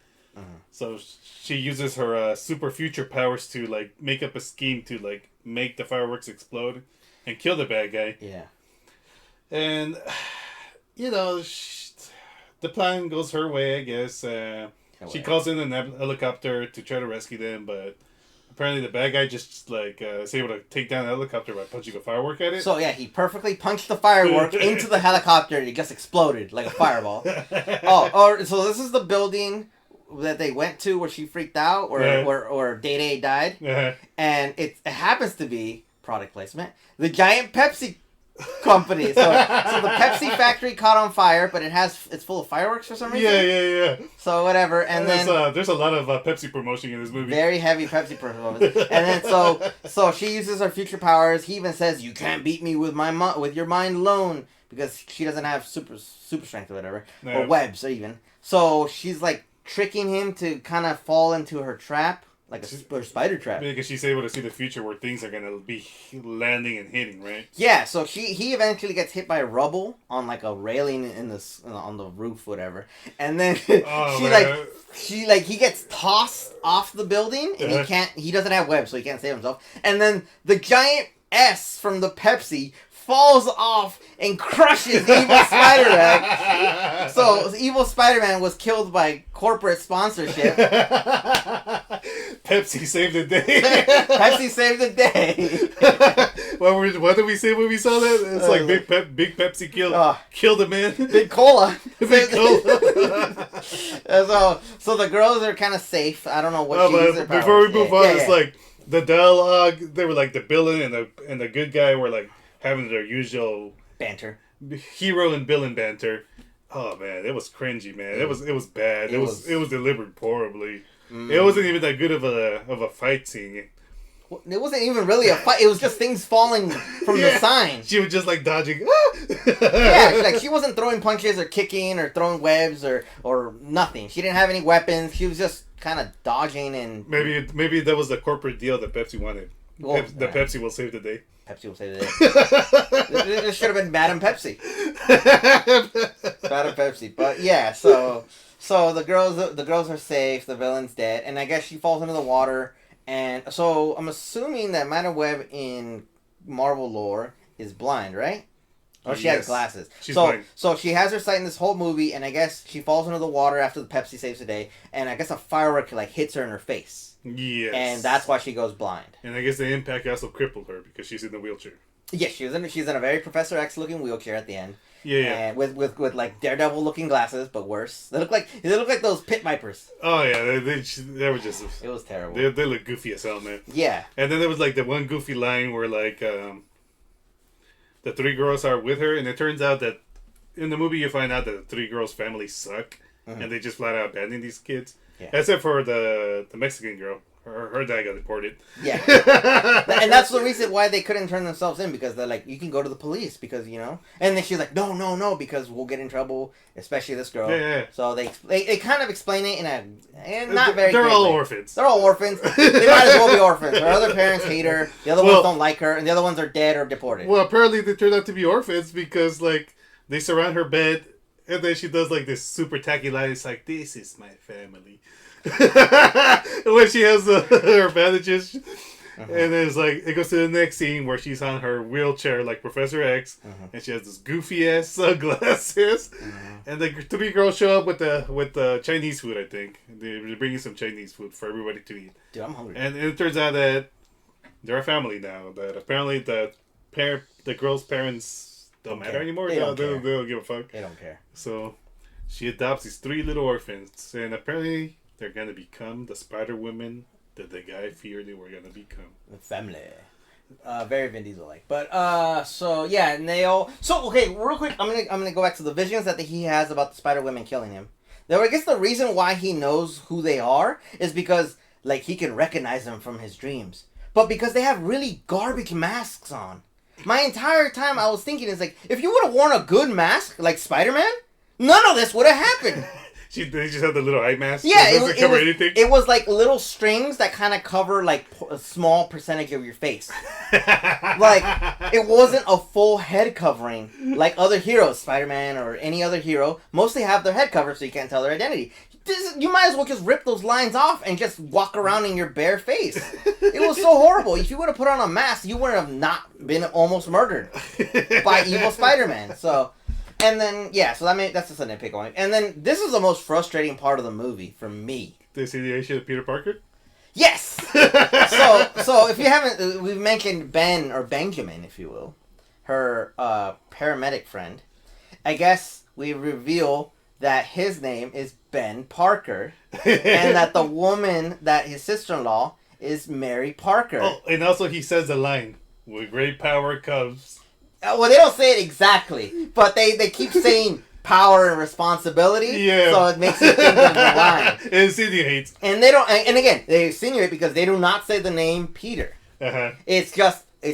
So she uses her super future powers to like make up a scheme to like make the fireworks explode and kill the bad guy. Yeah. And the plan goes her way, I guess. She calls in a helicopter to try to rescue them, but apparently the bad guy just is able to take down the helicopter by punching a firework at it. So yeah, he perfectly punched the firework into the helicopter and it just exploded like a fireball. So this is the building that they went to where she freaked out or Day died. And it happens to be, product placement, the giant Pepsi company. So the Pepsi factory caught on fire, but it's full of fireworks for some reason. Yeah. So whatever, and then there's a lot of Pepsi promotion in this movie. Very heavy Pepsi promotion. And then so she uses her future powers. He even says, "You can't beat me with with your mind alone," because she doesn't have super strength or whatever, or webs or even. So she's like tricking him to kind of fall into her trap. Like a spider trap. Because she's able to see the future where things are going to be landing and hitting, right? Yeah, so he eventually gets hit by rubble on like a railing on the roof, whatever. And then he gets tossed off the building and he doesn't have webs, so he can't save himself. And then the giant S from the Pepsi falls off and crushes Evil Spider-Man. So Evil Spider-Man was killed by corporate sponsorship. Pepsi saved the day. Pepsi saved the day. What did we say when we saw that? It's like Big Pepsi killed a man. Big Cola. Big Cola. So the girls are kind of safe. I don't know what she uses. Before we move on, it's like the dialogue. They were like the villain and the good guy were like having their usual banter, hero and villain banter, Oh man, it was cringy, man. It was bad. It was. It was delivered poorly. It Mm, wasn't even that good of a fight scene. it wasn't even really a fight. It was just things falling from the sign. She was just like dodging. Yeah, like she wasn't throwing punches or kicking or throwing webs or nothing. She didn't have any weapons. She was just kind of dodging and Maybe that was the corporate deal that Pepsi wanted. Well, The Pepsi will save the day. Pepsi will say that. This should have been Madam Pepsi. Madam Pepsi. But yeah, so the girls are safe. The villain's dead, and I guess she falls into the water. And so I'm assuming that Madam Web in Marvel lore is blind, right? Or she has Yes. glasses. She's so blind. so she has her sight in this whole movie, and I guess she falls into the water after the Pepsi saves the day, and I guess a firework like hits her in her face, Yes. and that's why she goes blind. And I guess the impact also crippled her because she's in the wheelchair. Yes, she's in a very Professor X looking wheelchair at the end. Yeah, yeah. And with like Daredevil looking glasses, but worse. They look like those pit vipers. Oh yeah, they were just. It was terrible. They look goofy as hell, man. Yeah. And then there was like the one goofy line where like the three girls are with her, and it turns out that in the movie you find out that the three girls' families suck, and they just flat out abandon these kids. Yeah. Except for the Mexican girl. Her dad got deported. Yeah. And that's the reason why they couldn't turn themselves in, because they're like, you can go to the police because, you know. And then she's like, no, because we'll get in trouble, especially this girl. Yeah. So they kind of explain it in a not very They're great all way. orphans. They're all orphans. They might as well be orphans. Her other parents hate her. The other ones don't like her. And the other ones are dead or deported. Well, apparently they turned out to be orphans because like they surround her bed, and then she does like this super tacky line. It's like, this is my family. When she has her bandages, and then it's like it goes to the next scene where she's on her wheelchair like Professor X, and she has this goofy ass sunglasses, and the three girls show up with the Chinese food. I think they're bringing some Chinese food for everybody to eat. Dude, I'm hungry. And it turns out that they're a family now. That apparently the girl's parents don't matter anymore. They don't care. They don't give a fuck. They don't care. So she adopts these three little orphans, and apparently they're gonna become the Spider Women that the guy feared they were gonna become. The family. Very Vin Diesel like. But so yeah, and they all okay, real quick, I'm gonna go back to the visions that he has about the Spider Women killing him. Now I guess the reason why he knows who they are is because like he can recognize them from his dreams. But because they have really garbage masks on. My entire time I was thinking is like, if you would have worn a good mask like Spider-Man, none of this would have happened. They just had the little eye mask. Yeah, It doesn't cover anything. It was like little strings that kind of cover like a small percentage of your face. Like it wasn't a full head covering like other heroes, Spider-Man or any other hero. Mostly have their head covered so you can't tell their identity. You might as well just rip those lines off and just walk around in your bare face. It was so horrible. If you would have put on a mask, you would have not been almost murdered by evil Spider-Man. So. And then, yeah, so that's just a nitpick on it. And then, this is the most frustrating part of the movie for me. The insinuation of Peter Parker? Yes! so if you haven't, we've mentioned Ben, or Benjamin, if you will, her paramedic friend. I guess we reveal that his name is Ben Parker, and that the woman that his sister-in-law is Mary Parker. Oh, and also he says the line, with great power comes... Well, they don't say it exactly, but they keep saying power and responsibility. Yeah. So it makes you think of the line. It insinuates. And they don't. And again, they insinuate because they do not say the name Peter. Uh-huh. It's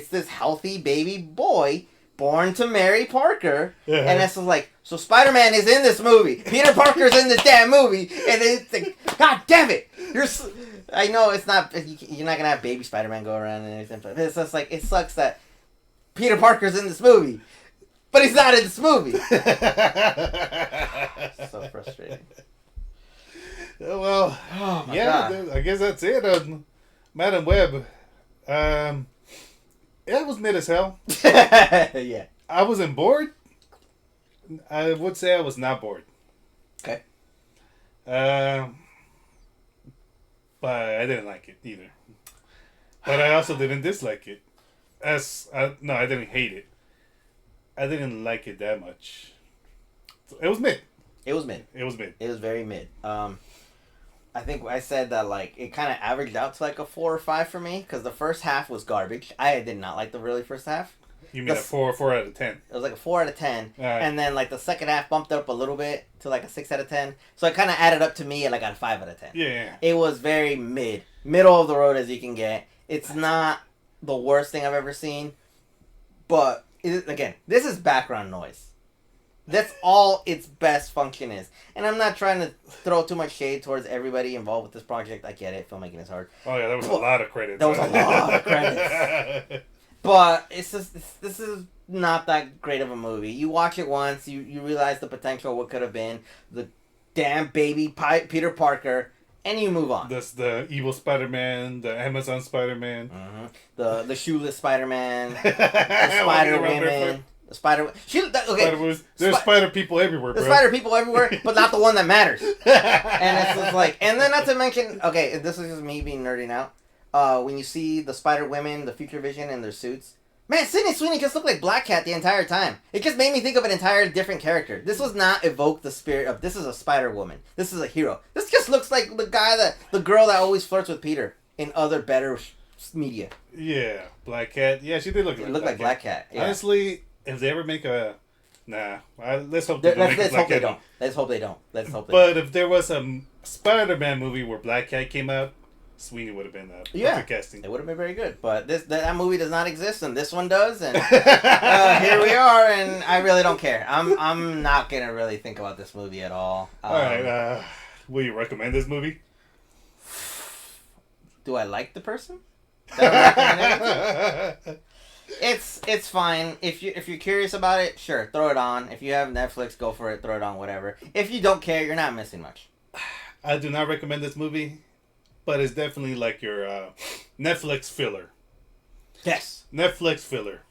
this healthy baby boy born to Mary Parker, Uh-huh. and it's just like, so Spider-Man is in this movie. Peter Parker's in this damn movie, and it's like, God damn it! I know it's not. You're not gonna have baby Spider-Man go around and anything, but it's just like it sucks that Peter Parker's in this movie, but he's not in this movie. So frustrating. Well, Oh my yeah, God. I guess that's it on Madam Web. It was mid as hell. Yeah. I wasn't bored. I would say I was not bored. Okay. But I didn't like it either. But I also didn't dislike it. No, I didn't hate it. I didn't like it that much. It was mid. It was mid. It was mid. It was very mid. I think I said that like it kind of averaged out to like a 4 or 5 for me because the first half was garbage. I did not like the really first half. You mean a 4 out of 10? It was like a 4 out of 10. Right. And then like the second half bumped up a little bit to like a 6 out of 10. So it kind of added up to me at like a 5 out of 10. Yeah. It was very middle of the road as you can get. It's not the worst thing I've ever seen, but again, this is background noise. That's all its best function is. And I'm not trying to throw too much shade towards everybody involved with this project. I get it. Filmmaking is hard. Oh, yeah, there was a lot of credits. There was a lot of credits. But it's just, this is not that great of a movie. You watch it once, you realize the potential, what could have been, the damn baby Peter Parker, and you move on. That's the evil Spider-Man, the Amazon Spider-Man. Mm-hmm. The shoeless Spider-Man, the Spider-Women. The Spider... okay. There's spider people everywhere, bro. There's spider people everywhere, but not the one that matters. And it's just like... And then not to mention... Okay, this is just me being nerding out. When you see the Spider-Women, the Future Vision, in their suits... Man, Sydney Sweeney just looked like Black Cat the entire time. It just made me think of an entire different character. This was not evoke the spirit of... This is a Spider-Woman. This is a hero. This just looks like the girl that always flirts with Peter in other better media. Yeah, Black Cat. Yeah, she did look like Black Cat. Yeah. Honestly... If they ever make a... Nah. Let's hope they don't. Let's hope they don't. Let's hope they But if there was a Spider-Man movie where Black Cat came out, Sweeney would have been perfect casting. It would have been very good. But that movie does not exist, and this one does. And here we are, and I really don't care. I'm not going to really think about this movie at all. Alright, will you recommend this movie? Do I like the person that I'm recommending it to? It's fine. If you're curious about it, sure, throw it on. If you have Netflix, go for it, throw it on, whatever. If you don't care, you're not missing much. I do not recommend this movie, but it's definitely like your Netflix filler. Yes. Netflix filler.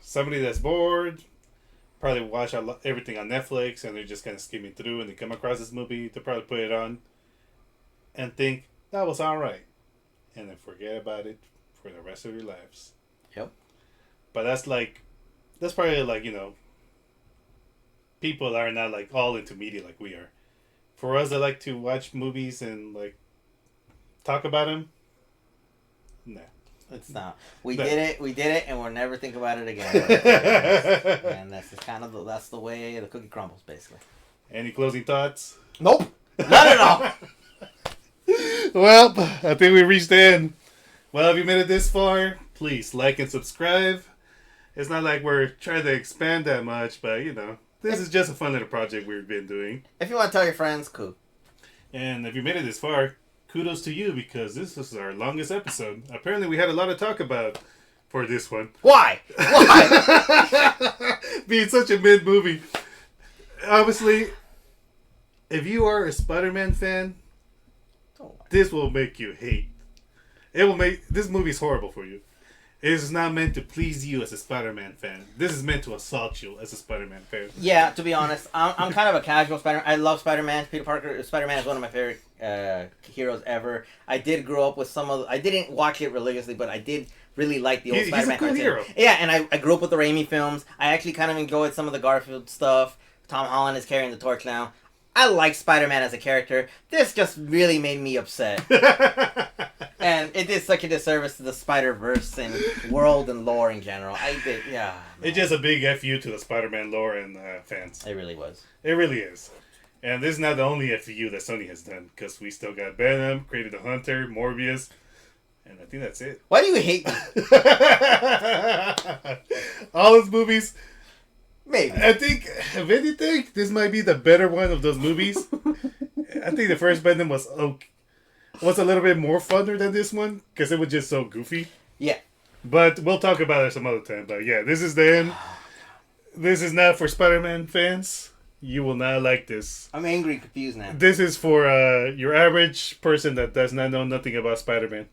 Somebody that's bored, probably watch everything on Netflix, and they're just kind of skimming through, and they come across this movie, they'll probably put it on, and think, that was alright. And then forget about it for the rest of your lives. Yep. But that's probably like, you know, people are not like all into media like we are. For us that like to watch movies and like talk about them, nah. It's not. We did it, and we'll never think about it again. And that's just kind of that's the way the cookie crumbles, basically. Any closing thoughts? Nope. Not at all. Well, I think we reached the end. Well, if you made it this far, please like and subscribe. It's not like we're trying to expand that much, but you know, this is just a fun little project we've been doing. If you want to tell your friends, cool. And if you made it this far, kudos to you, because this is our longest episode. Apparently we had a lot to talk about for this one. Why? Being such a mid movie. Obviously, if you are a Spider-Man fan, this will make you hate. This movie's horrible for you. It is not meant to please you as a Spider-Man fan. This is meant to assault you as a Spider-Man fan. Yeah, to be honest, I'm kind of a casual Spider-Man. I love Spider-Man. Peter Parker, Spider-Man is one of my favorite heroes ever. I did grow up with I didn't watch it religiously, but I did really like the old Spider-Man. He's a cool hero. Yeah, and I grew up with the Raimi films. I actually kind of enjoyed some of the Garfield stuff. Tom Holland is carrying the torch now. I like Spider-Man as a character. This just really made me upset. And it did such a disservice to the Spider-Verse and world and lore in general. It's just a big FU to the Spider-Man lore and fans. It really was. It really is. And this is not the only FU that Sony has done, because we still got Venom, Created the Hunter, Morbius, and I think that's it. Why do you hate me? All those movies... Maybe. I think, if anything, this might be the better one of those movies. I think the first Venom was a little bit more funner than this one, because it was just so goofy. Yeah. But we'll talk about it some other time. But yeah, this is the end. This is not for Spider-Man fans. You will not like this. I'm angry and confused now. This is for your average person that does not know nothing about Spider-Man.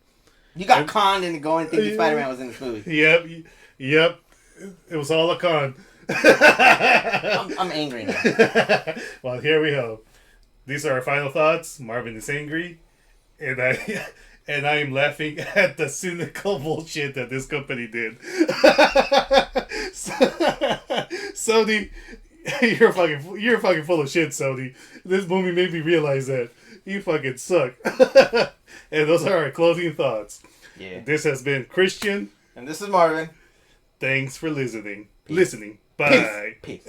You got conned into going thinking Spider-Man was in this movie. Yep. It was all a con. I'm angry now. Well, here we go. These are our final thoughts. Marvin is angry, and I am laughing at the cynical bullshit that this company did. Sony, you're fucking full of shit, Sony. This movie made me realize that you fucking suck. And those are our closing thoughts. Yeah. This has been Christian, and this is Marvin. Thanks for listening. Bye. Peace.